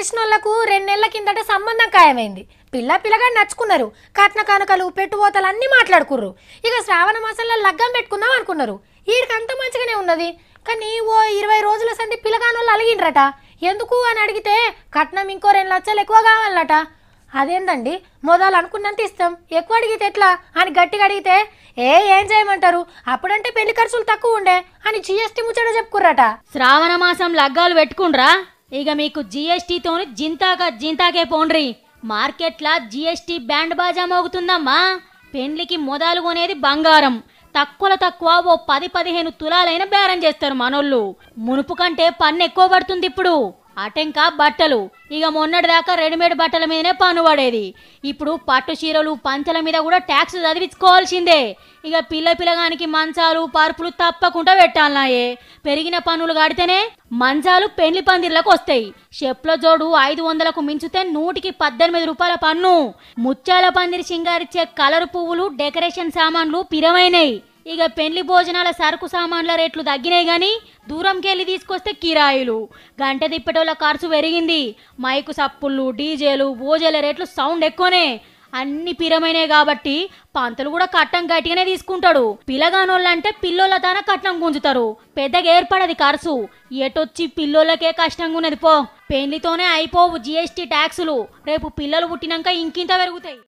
తెలిసినోళ్లకు 2 నెలల కిందట సంబంధం ఖాయమైంది. పిల్లగా నచ్చుకున్నారు. కట్న కానుకలు పెట్టుబోతలు అన్నీ మాట్లాడుకుర్రు. ఇక శ్రావణ మాసంలో లగ్గం పెట్టుకుందాం అనుకున్నారు. ఈడికంత మంచిగానే ఉన్నది. కానీ ఓ 20 రోజుల సంది పిల్లగానోళ్ళు అలిగిండ్రట. ఎందుకు అని అడిగితే కట్నం ఇంకో 2 లక్షలు ఎక్కువ కావాలట. అదేందండి, మొదలు అనుకున్నంత ఇస్తాం, ఎక్కువ అడిగితే ఎట్లా అని గట్టిగా అడిగితే ఏం చేయమంటారు, అప్పుడంటే పెళ్లి ఖర్చులు తక్కువ ఉండే అని జిఎస్టీ ముచ్చట చెప్పుకుర్రట. శ్రావణ మాసం లగ్గాలు పెట్టుకుండ్రా, ఇక మీకు జిఎస్టీతోని జింతాకే పోండ్రి. మార్కెట్లా జిఎస్టీ బ్యాండ్ బాజా మోగుతుందమ్మా. పెండ్లికి మొదలు కొనేది బంగారం. తక్కువ ఓ 10-15 తులాలైన బేరం చేస్తారు మనోళ్ళు. మునుపు కంటే పన్ను ఎక్కువ పడుతుంది ఇప్పుడు. అటెంకా బట్టలు, ఇక మొన్నటిదాకా రెడీమేడ్ బట్టల మీదనే పన్ను పడేది. ఇప్పుడు పట్టు చీరలు పంచల మీద కూడా ట్యాక్స్ చదివించుకోవాల్సిందే. ఇక పిల్లగానికి మంచాలు పరుపులు తప్పకుండా పెట్టాలన్నాయే. పెరిగిన పన్నులు కడితేనే మంచాలు పెండ్లి పందిర్లకు వస్తాయి. చెప్పుల జోడు 500కు మించితే 118 రూపాయల పన్ను. ముత్యాల పందిరి సింగారిచ్చే కలర్ పువ్వులు డెకరేషన్ సామాన్లు పిరమైనాయి. ఇక పెండ్లి భోజనాల సరుకు సామాన్ల రేట్లు తగ్గినాయి గాని దూరంకెళ్ళి తీసుకొస్తే కిరాయిలు. గంట తిప్పేటోళ్ళ ఖర్చు పెరిగింది. మైకు సప్పుళ్ళు డీజేలు భోజనాల రేట్లు సౌండ్ ఎక్కువనే. అన్ని పిరమైనాయి కాబట్టి పంతులు కూడా కట్నం గట్టిగానే తీసుకుంటాడు. పిల్లగానోళ్ళంటే పిల్లోళ్ళ తన కట్నం గుంజుతారు. పెద్దగా ఏర్పడది ఖర్చు. ఎటొచ్చి పిల్లోళ్ళకే కష్టంగా ఉన్నది పో. పెండ్లితోనే అయిపోవు జిఎస్టీ ట్యాక్సులు. రేపు పిల్లలు పుట్టినాక ఇంకింత పెరుగుతాయి.